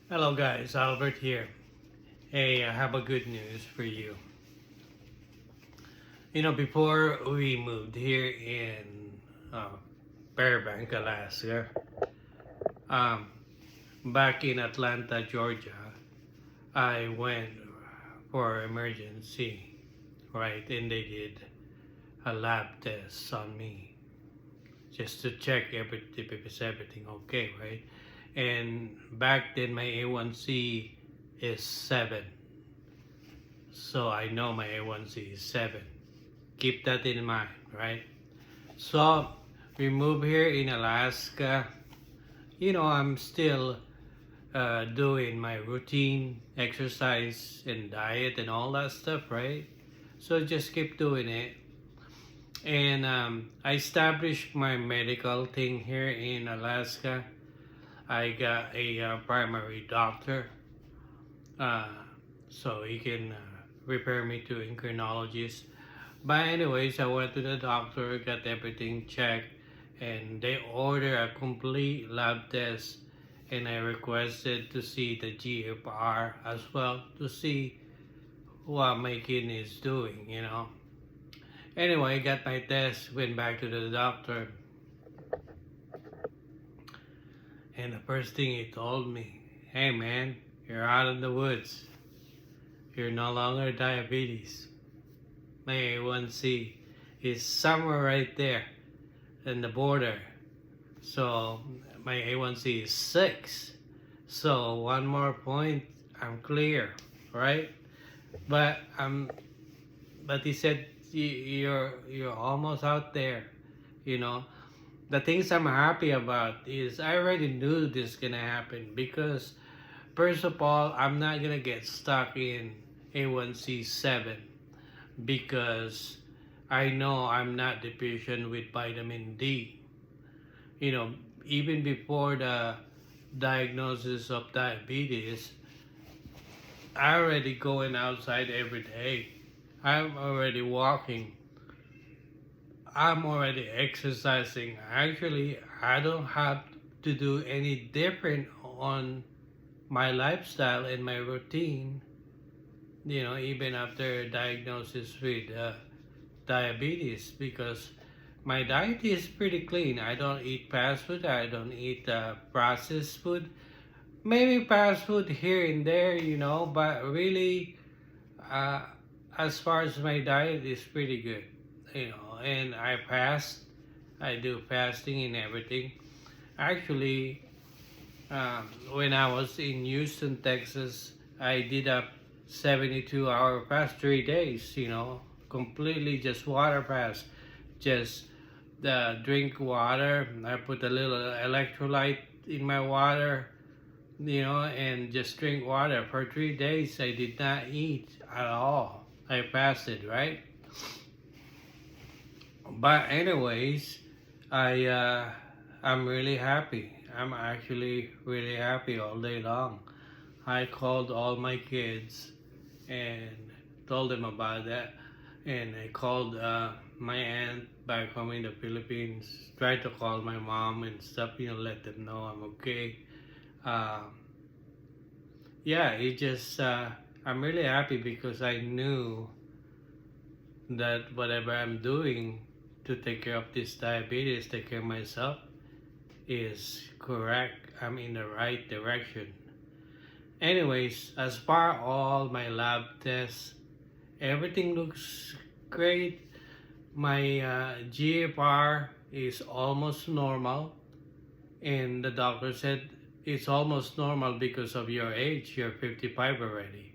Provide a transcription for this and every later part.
Hello guys, Albert here. Hey, I have a good news for you. Before we moved here in Fairbank, Alaska, um, back in Atlanta, Georgia, I went for emergency, right? And they did a lab test on me just to check if everything okay, right? And back then my A1C is 7. So I know my A1C is 7. Keep that in mind, right? So we move here in Alaska. I'm still doing my routine exercise and diet and all that stuff, right? So just keep doing it. And I established my medical thing here in Alaska. I got a primary doctor, uh, so he can refer me to endocrinologist. But anyways, I went to the doctor, got everything checked, and they ordered a complete lab test. And I requested to see the GFR as well to see what my kidney is doing. Anyway, got my test, went back to the doctor, and the first thing he told me, hey man, you're out of the woods. You're no longer diabetes. My A1C is somewhere right there in the border. So my A1C is 6. So one more point, I'm clear, right? But but he said you're almost out there, you know. The things I'm happy about is I already knew this gonna happen because first of all, I'm not gonna get stuck in A1C 7 because I know I'm not deficient with vitamin D. You know, even before the diagnosis of diabetes, I already going outside every day. I'm already walking. I'm already exercising. Actually, I don't have to do any different on my lifestyle and my routine, even after diagnosis with diabetes, because my diet is pretty clean. I don't eat fast food. I don't eat processed food. Maybe fast food here and there, but really, uh, as far as my diet is pretty good. And I fast. I do fasting and everything. Actually, when I was in Houston, Texas, I did a 72-hour fast 3 days, completely just water fast. Just drink water. I put a little electrolyte in my water, and just drink water. For 3 days, I did not eat at all. I fasted, right? But anyways, I'm really happy. I'm actually really happy all day long. I called all my kids and told them about that. And I called my aunt back home in the Philippines, tried to call my mom and stuff, let them know I'm okay. Uh, yeah, I'm really happy because I knew that whatever I'm doing to take care of this diabetes, take care of myself, is correct. I'm in the right direction. Anyways, as far all my lab tests, everything looks great. My GFR is almost normal, and the doctor said it's almost normal because of your age. You're 55 already.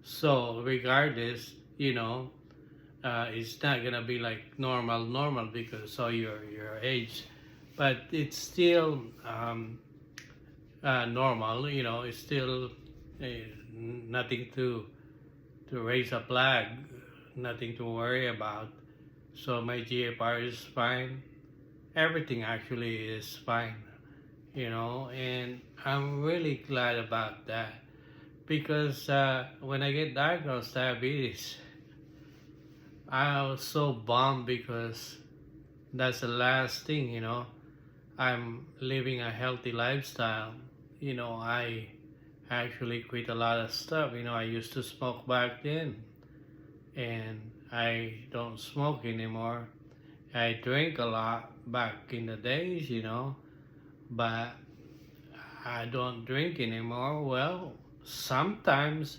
So regardless, it's not gonna be like normal because of your age, but it's still normal. It's still uh, nothing to raise a flag, nothing to worry about. So my GFR is fine. Everything actually is fine, and I'm really glad about that because when I get diagnosed diabetes, I was so bummed because that's the last thing. I'm living a healthy lifestyle. I actually quit a lot of stuff. I used to smoke back then, and I don't smoke anymore. I drink a lot back in the days, but I don't drink anymore. Well, sometimes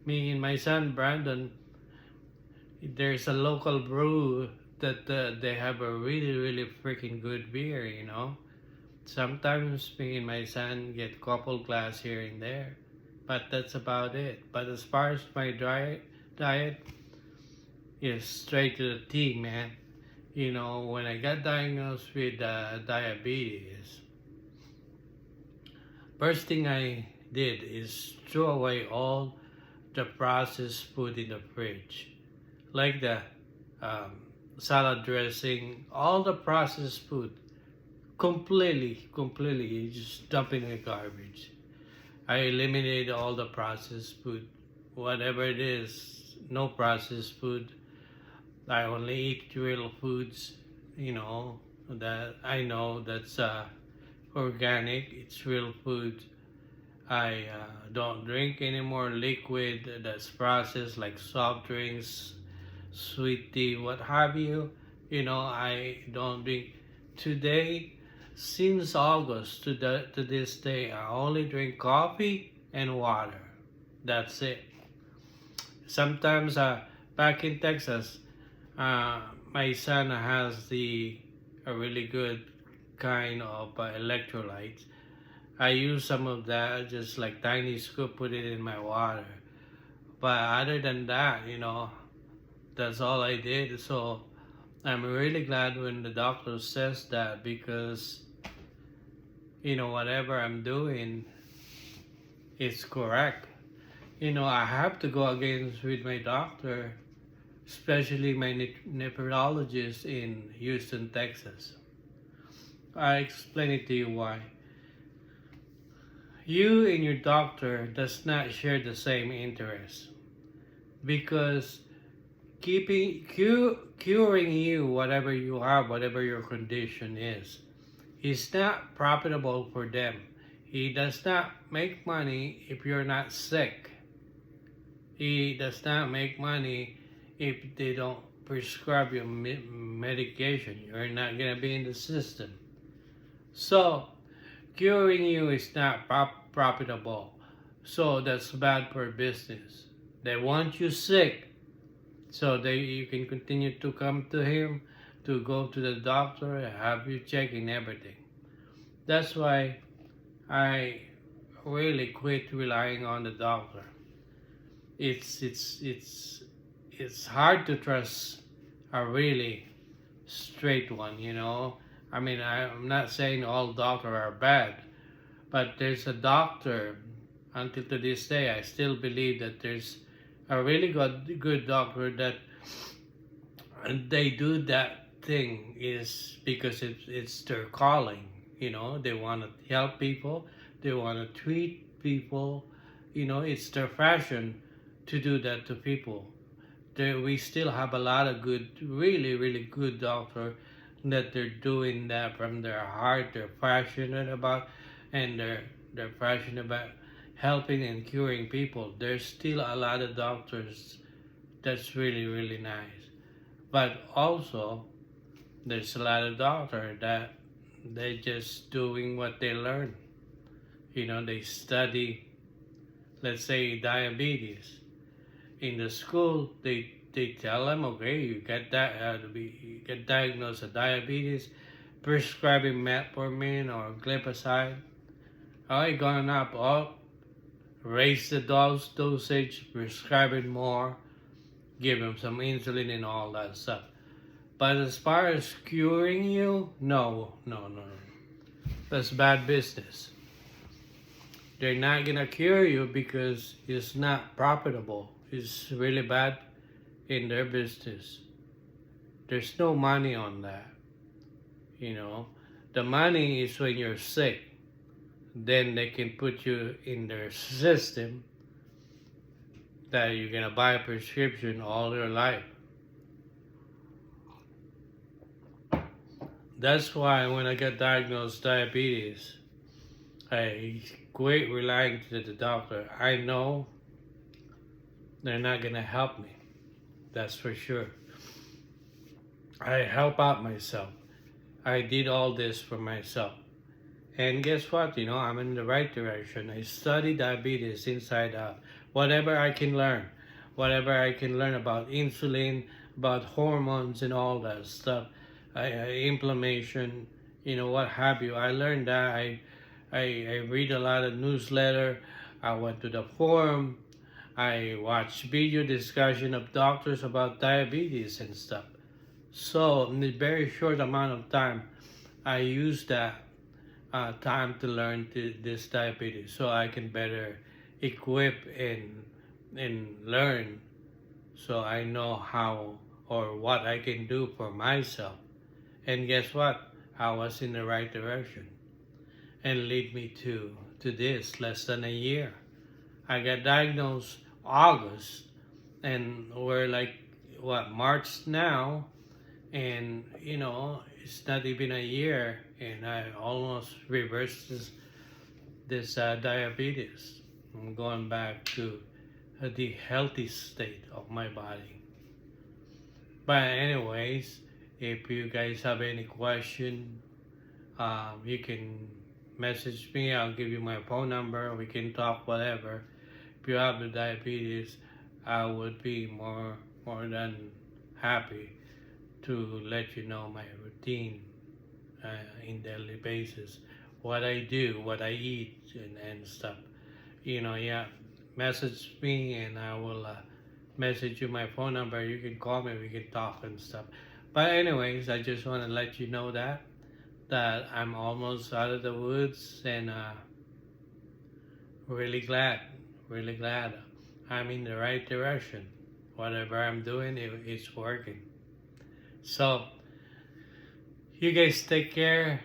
me and my son Brandon, there's a local brew that they have a really, really freaking good beer. Sometimes me and my son get couple glass here and there, but that's about it. But as far as my diet is straight to the T, man. When I got diagnosed with diabetes, first thing I did is throw away all the processed food in the fridge, like the um, salad dressing, all the processed food, completely, you just dump it in the garbage. I eliminated all the processed food, whatever it is, no processed food. I only eat real foods, that I know that's organic, it's real food. I don't drink any more liquid that's processed like soft drinks, sweet tea, what have you. I don't drink. Today, since August to this day, I only drink coffee and water. That's it. Sometimes back in Texas, my son has a really good kind of electrolytes. I use some of that, just like tiny scoop, put it in my water. But other than that, that's all I did. So I'm really glad when the doctor says that, because whatever I'm doing is correct. I have to go against with my doctor, especially my nephrologist in Houston, Texas. I explain it to you why. You and your doctor does not share the same interests, because curing you, whatever you have, whatever your condition is not profitable for them. He does not make money if you're not sick. He does not make money if they don't prescribe you medication. You're not gonna be in the system. So curing you is not profitable. So that's bad for business. They want you sick, so you can continue to come to him, to go to the doctor, have you checking everything. That's why I really quit relying on the doctor. It's hard to trust a really straight one. I mean, I'm not saying all doctors are bad, but there's a doctor. Until to this day, I still believe that there's a really good doctor that they do that thing is because it's their calling. They want to help people, they want to treat people. It's their passion to do that to people. We still have a lot of good, really, really good doctor that they're doing that from their heart. They're passionate about, and they're passionate about helping and curing people. There's still a lot of doctors that's really, really nice. But also, there's a lot of doctors that they're just doing what they learn. They study, let's say, diabetes. In the school, they tell them, okay, you get diagnosed with diabetes, prescribing metformin or glipizide. All right, going up, raise the dosage, prescribing more, give them some insulin and all that stuff. But as far as curing you, no. That's bad business. They're not gonna cure you because it's not profitable. It's really bad in their business. There's no money on that. The money is when you're sick. Then they can put you in their system that you're gonna buy a prescription all your life. That's why when I got diagnosed diabetes, I quit relying to the doctor. I know they're not gonna help me. That's for sure. I help out myself. I did all this for myself. And guess what? I'm in the right direction. I study diabetes inside out. Whatever I can learn, whatever I can learn about insulin, about hormones, and all that stuff, inflammation, what have you. I learned that. I read a lot of newsletter. I went to the forum. I watched video discussion of doctors about diabetes and stuff. So in a very short amount of time, I used that time to learn this diabetes, so I can better equip and learn, so I know how or what I can do for myself. And guess what? I was in the right direction, and lead me to this less than a year. I got diagnosed August, and we're like March now, and it's not even a year, and I almost reversed this diabetes. I'm going back to the healthy state of my body. But anyways, if you guys have any question, you can message me. I'll give you my phone number. We can talk whatever. If you have the diabetes, I would be more than happy to let you know my routine in daily basis, what I do, what I eat, and stuff. Message me, and I will message you my phone number. You can call me, we can talk and stuff. But anyways, I just want to let you know that I'm almost out of the woods, and really glad I'm in the right direction. Whatever I'm doing, it's working. So you guys take care.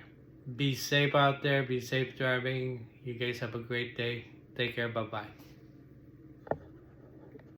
Be safe out there. Be safe driving. You guys have a great day. Take care. Bye-bye.